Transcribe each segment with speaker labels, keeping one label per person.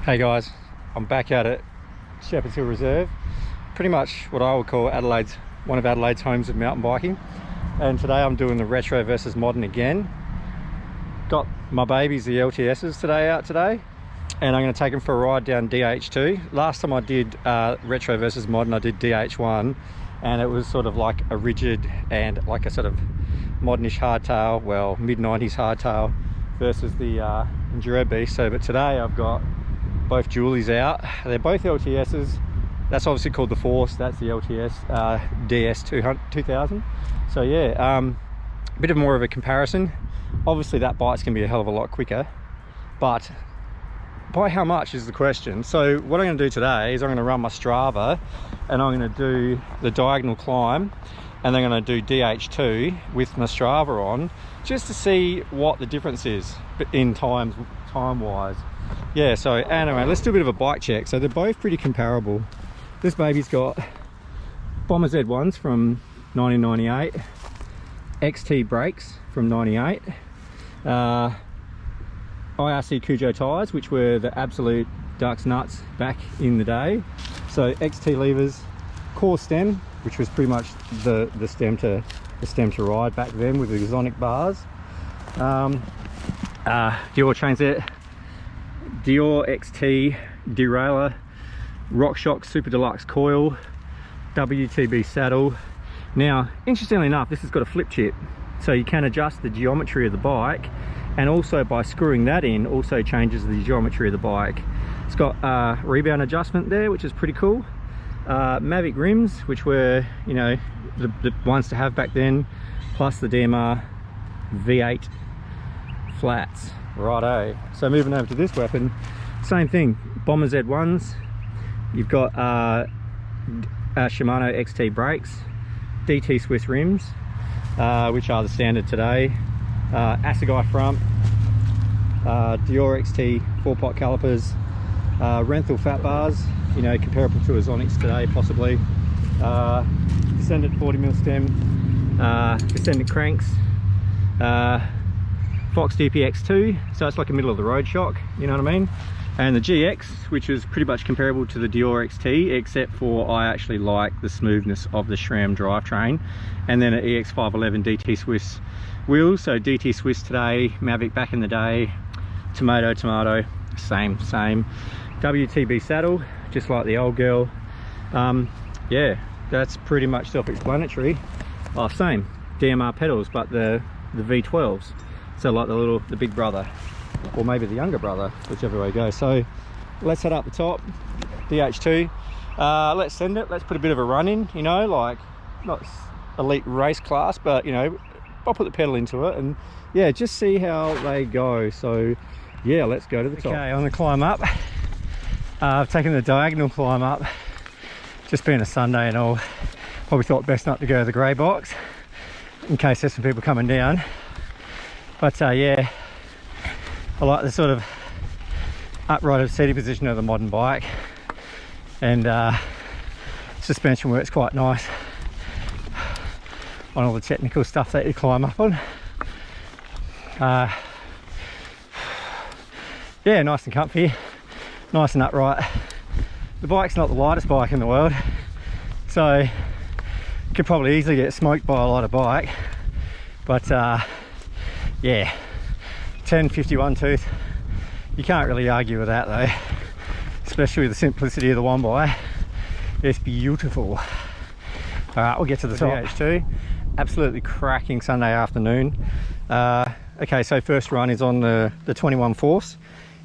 Speaker 1: Hey guys, I'm back out at Shepherd's Hill Reserve, pretty much what I would call one of Adelaide's homes of mountain biking. And today I'm doing the retro versus modern again. Got my babies, the LTSs, today, and I'm going to take them for a ride down DH2. Last time I did retro versus modern, I did DH1, and it was sort of like a rigid and like a sort of modernish hardtail, well, mid-90s hardtail versus the Enduro beast. But today I've got both Julies out. They're both LTSs. That's obviously called the Force. That's the LTS DS 2000. So yeah, a bit of more of a comparison. Obviously that bike's gonna be a hell of a lot quicker, but by how much is the question. So what I'm going to do today is I'm going to run my Strava, and I'm going to do the diagonal climb, and then I'm going to do DH2 with my Strava on, just to see what the difference is in time wise. Yeah, so anyway, let's do a bit of a bike check. So they're both pretty comparable. This baby's got Bomber Z1s from 1998, XT brakes from 98, IRC Cujo tyres, which were the absolute ducks nuts back in the day. So XT levers, core stem, which was pretty much the stem to ride back then with the Exonic bars. Dior chain set, Dior XT derailleur, RockShox Super Deluxe coil, WTB saddle. Now, interestingly enough, this has got a flip chip, so you can adjust the geometry of the bike, and also by screwing that in also changes the geometry of the bike. It's got a rebound adjustment there, which is pretty cool. Mavic rims, which were, you know, the ones to have back then, plus the DMR V8 flats. Righto. So moving over to this weapon, same thing, Bomber Z1s. You've got Shimano XT brakes, DT Swiss rims, which are the standard today. Assegai front, Dior XT 4-pot calipers, Renthal fat bars, you know, comparable to Exonics today possibly. Descendant 40mm stem, descendant cranks, Fox DPX2, so it's like a middle of the road shock, you know what I mean? And the GX, which is pretty much comparable to the Dior XT, except for I actually like the smoothness of the SRAM drivetrain. And then an EX511 DT Swiss wheels, so DT Swiss today, Mavic back in the day, tomato, same. WTB saddle, just like the old girl. Yeah, that's pretty much self-explanatory. Oh, same, DMR pedals, but the V12s. So like the big brother, or maybe the younger brother, whichever way you go. So let's head up the top, DH2. Let's send it, let's put a bit of a run in, you know, like not elite race class, but you know, I'll put the pedal into it and yeah, just see how they go. So yeah, let's go to the top. Okay, on the climb up, I've taken the diagonal climb up, just being a Sunday and all, probably thought best not to go to the grey box in case there's some people coming down. But yeah, I like the sort of upright seating position of the modern bike, and suspension works quite nice on all the technical stuff that you climb up on. Yeah, nice and comfy, nice and upright. The bike's not the lightest bike in the world, so you could probably easily get smoked by a lighter bike, but yeah, 1051 tooth, you can't really argue with that though, especially with the simplicity of the one by. It's beautiful. All right, we'll get to the DH2. Absolutely cracking Sunday afternoon. Okay, so first run is on the 21 Force,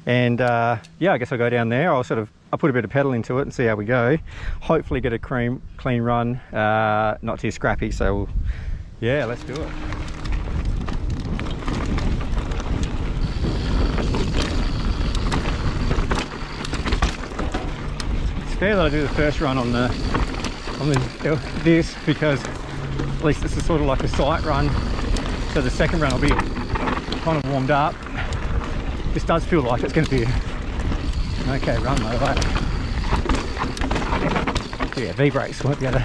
Speaker 1: and yeah, I guess I'll go down there. I'll put a bit of pedal into it and see how we go. Hopefully get a clean run, not too scrappy. So yeah, let's do it. Fair that I do the first run on this, because at least this is sort of like a sight run, so the second run will be kind of warmed up. This does feel like it's going to be an okay run though, right? So yeah, V-brakes won't be able to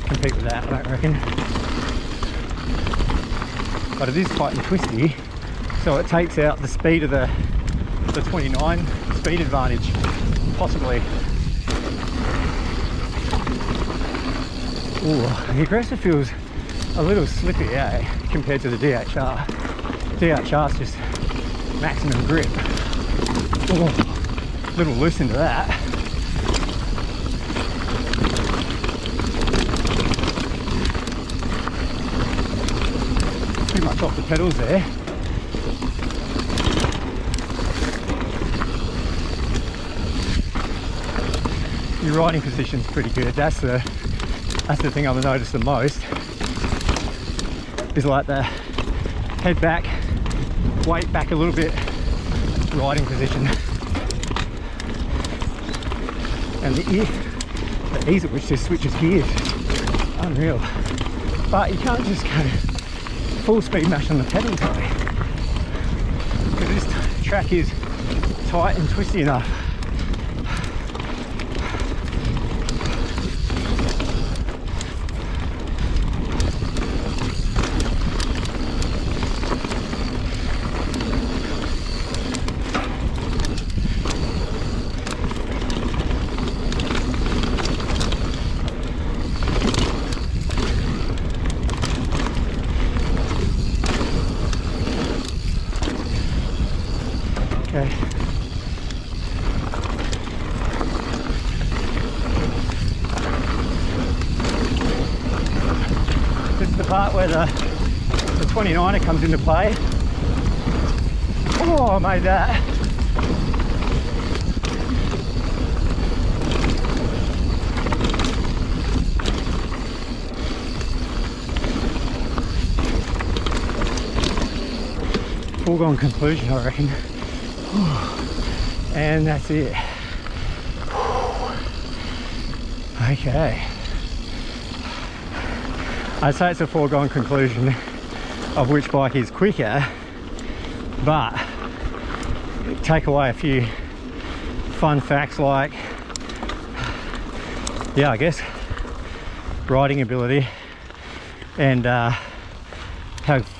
Speaker 1: compete with that, I don't reckon. But it is tight and twisty, so it takes out the speed of the 29 speed advantage, possibly. Ooh, the aggressor feels a little slippy, compared to the DHR. DHR's just maximum grip. Ooh, a little loose into that. Pretty much off the pedals there. Your riding position's pretty good. That's the thing I've noticed the most, is like the head back, weight back a little bit, riding position, and the ease at which this switches gears, unreal. But you can't just go full speed mash on the pedal toe, because this track is tight and twisty enough. Okay. This is the part where the 29er comes into play. Oh, I made that. Foregone conclusion, I reckon. And that's it. Okay. I'd say it's a foregone conclusion of which bike is quicker, but take away a few fun facts like, yeah, I guess riding ability and how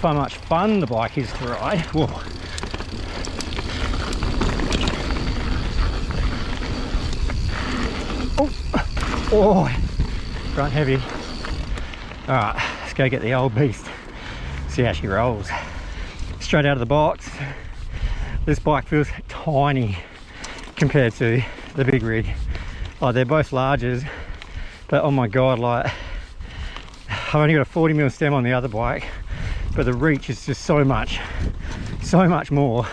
Speaker 1: much fun the bike is to ride. Whoa. Oh, front heavy. All right, let's go get the old beast, see how she rolls. Straight out of the box, this bike feels tiny compared to the big rig. Like, they're both larges, but oh my god, like, I've only got a 40mm stem on the other bike, but the reach is just so much more.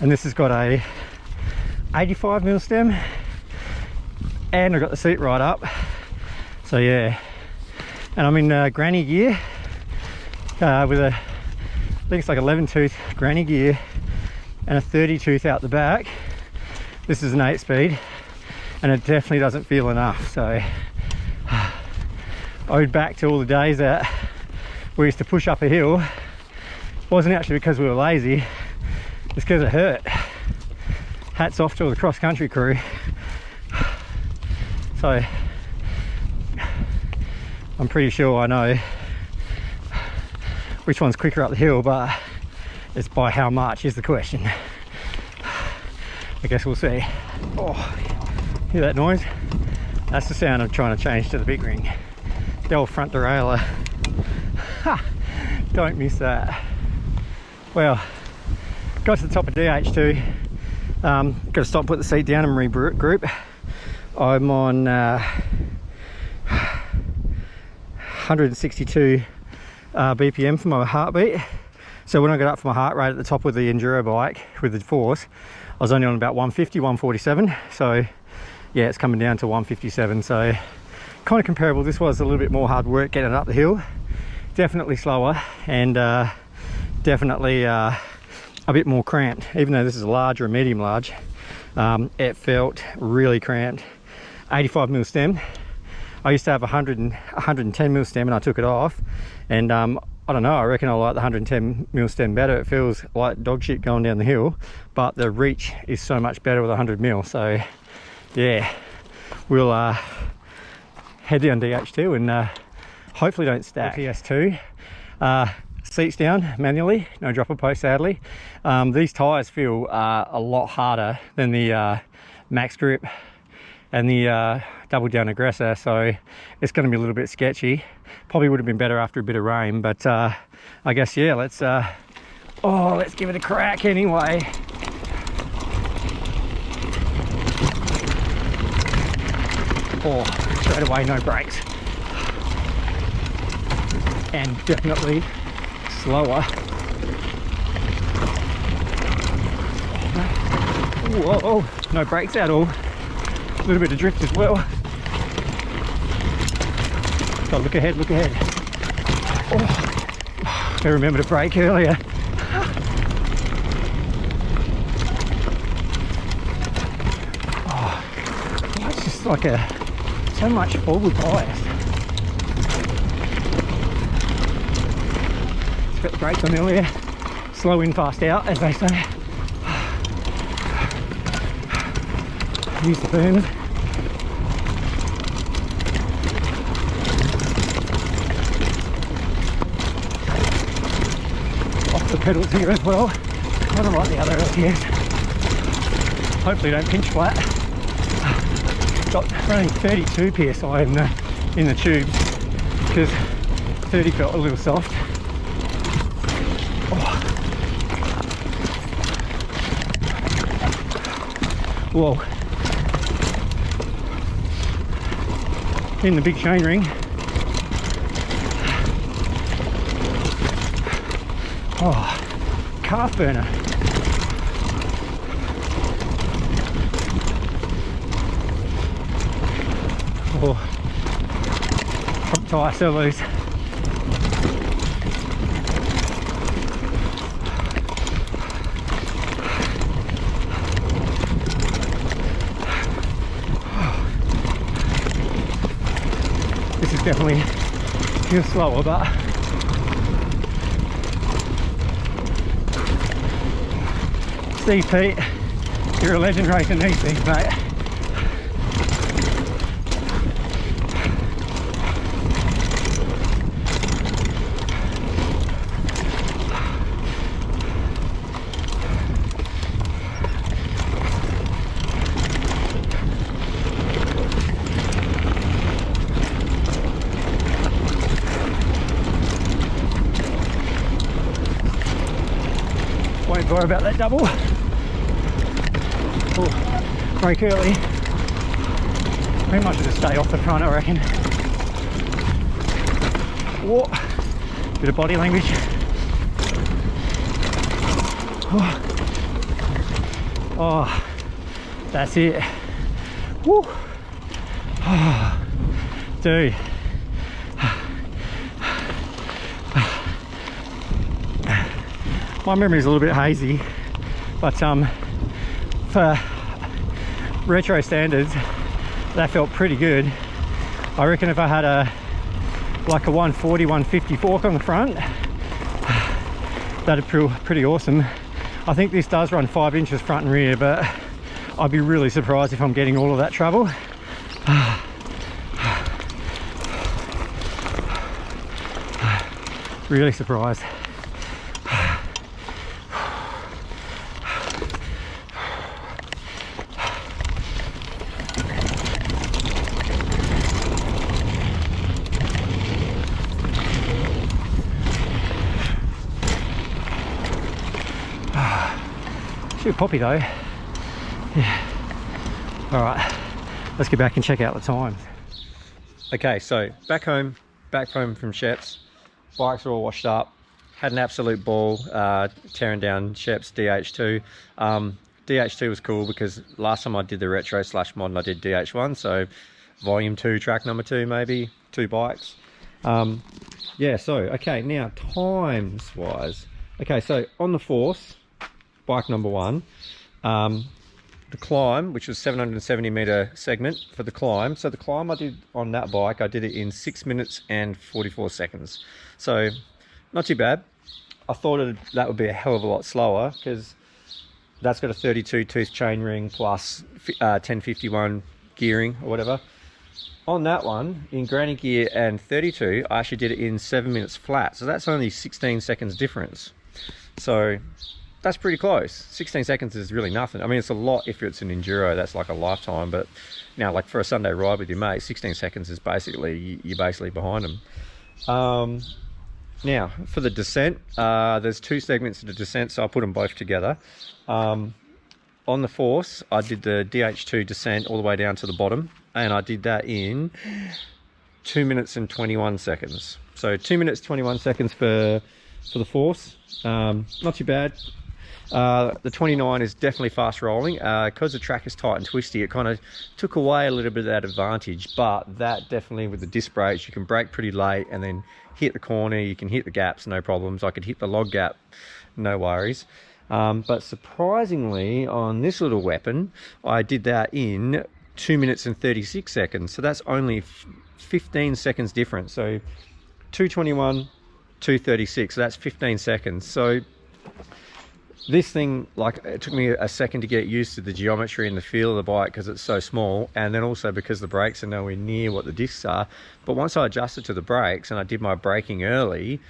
Speaker 1: And this has got a 85mm stem, and I've got the seat right up. So yeah, and I'm in granny gear with a, I think it's like 11 tooth granny gear and a 30 tooth out the back. This is an 8-speed, and it definitely doesn't feel enough. So owed back to all the days that we used to push up a hill. It wasn't actually because we were lazy, it's because it hurt. Hats off to all the cross country crew. So I'm pretty sure I know which one's quicker up the hill, but it's by how much is the question. I guess we'll see. Oh, hear that noise? That's the sound of trying to change to the big ring. The old front derailleur. Ha! Don't miss that. Well, got to the top of DH2. Got to stop, put the seat down and regroup. I'm on 162 BPM for my heartbeat. So when I got up for my heart rate at the top with the enduro bike with the force, I was only on about 150, 147. So yeah, it's coming down to 157. So kind of comparable. This was a little bit more hard work getting it up the hill. Definitely slower, and definitely a bit more cramped. Even though this is a large or a medium large, it felt really cramped. 85mm stem. I used to have 110mm stem, and I took it off, and I don't know, I reckon I like the 110mm stem better. It feels like dog shit going down the hill, but the reach is so much better with 100mm. So yeah, we'll head down DH2 and hopefully don't stack. LTS2, seats down manually, no dropper post sadly. These tyres feel a lot harder than the max grip and the double down aggressor, so it's going to be a little bit sketchy. Probably would have been better after a bit of rain, but I guess, yeah, let's give it a crack anyway. Oh, straight away, no brakes. And definitely slower. Whoa, no brakes at all. A little bit of drift as well. So look ahead, look ahead. Oh, I remember to brake earlier. Oh, it's just like so much forward bias. Just got the brakes on earlier. Slow in, fast out, as they say. Use the firmers. Off the pedals here as well. Not like the other LTS. Hopefully don't pinch flat. Got running 32 psi in the tubes because 30 felt a little soft. Oh. Whoa. In the big chain ring. Oh, calf burner. Oh, front tyre so loose. This is definitely feels slower, but Steve Pete, you're a legend racing these things, mate. Won't worry about that double. Oh, brake early. Pretty much just stay off the front, I reckon. Whoa, bit of body language. Oh, that's it. Woo. Oh, dude. My memory is a little bit hazy, but for retro standards, that felt pretty good. I reckon if I had like a 140, 150 fork on the front, that'd feel pretty awesome. I think this does run 5 inches front and rear, but I'd be really surprised if I'm getting all of that trouble. Really surprised. Shoot poppy though. Yeah. All right, let's get back and check out the times. Okay, so back home from Shep's. Bikes are all washed up. Had an absolute ball tearing down Shep's DH2. DH2 was cool because last time I did the retro / modern I did DH1, so volume 2, track number 2 maybe, 2 bikes. Yeah, so okay, now times wise. Okay, so on the Force, bike number 1, the climb, which was 770 meter segment for the climb. So the climb I did on that bike, I did it in 6 minutes and 44 seconds. So not too bad. I thought that would be a hell of a lot slower because that's got a 32 tooth chain ring plus 1051 gearing or whatever. on that one, in granny gear and 32, I actually did it in 7 minutes flat. So that's only 16 seconds difference. So that's pretty close. 16 seconds is really nothing. I mean, it's a lot if it's an enduro, that's like a lifetime, but now like for a Sunday ride with your mate, 16 seconds is basically, you're basically behind them. Now for the descent, there's 2 segments of the descent, so I'll put them both together. On the Force, I did the DH2 descent all the way down to the bottom, and I did that in 2 minutes and 21 seconds. So 2 minutes 21 seconds for the Force. Not too bad. The 29 is definitely fast rolling. Because the track is tight and twisty, it kind of took away a little bit of that advantage, but that definitely, with the disc brakes, you can brake pretty late and then hit the corner, you can hit the gaps, no problems. I could hit the log gap, no worries. But surprisingly, on this little weapon, I did that in 2 minutes and 36 seconds. So that's only 15 seconds difference. So 221, 236, so that's 15 seconds. So this thing, like, it took me a second to get used to the geometry and the feel of the bike because it's so small, and then also because the brakes are nowhere near what the discs are. But once I adjusted to the brakes and I did my braking early,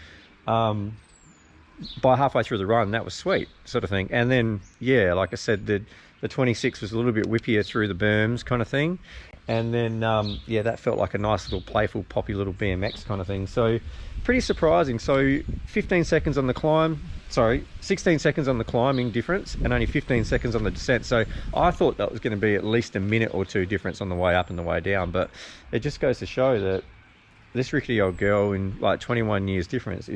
Speaker 1: by halfway through the run, that was sweet, sort of thing. And then, yeah, like I said, the 26 was a little bit whippier through the berms kind of thing. And then, yeah, that felt like a nice little playful, poppy little BMX kind of thing. So pretty surprising. So 15 seconds on the climb, sorry, 16 seconds on the climbing difference, and only 15 seconds on the descent. So I thought that was going to be at least a minute or two difference on the way up and the way down. But it just goes to show that this rickety old girl in like 21 years difference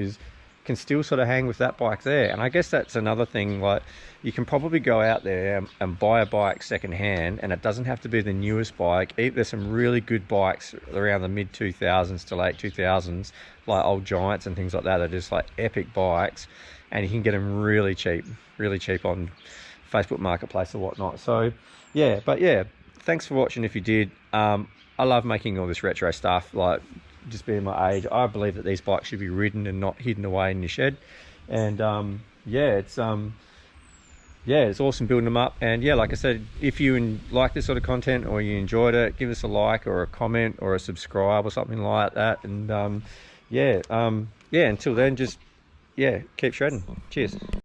Speaker 1: can still sort of hang with that bike there. And I guess that's another thing, like, you can probably go out there and buy a bike secondhand, and it doesn't have to be the newest bike. There's some really good bikes around the mid 2000s to late 2000s, like old Giants and things like that, are just like epic bikes, and you can get them really cheap on Facebook Marketplace or whatnot. So yeah, but yeah, thanks for watching if you did. I love making all this retro stuff, like, just being my age, I believe that these bikes should be ridden and not hidden away in your shed. And yeah, it's awesome building them up. And yeah, like I said, if you like this sort of content or you enjoyed it, give us a like or a comment or a subscribe or something like that. And yeah, until then, just keep shredding. Cheers.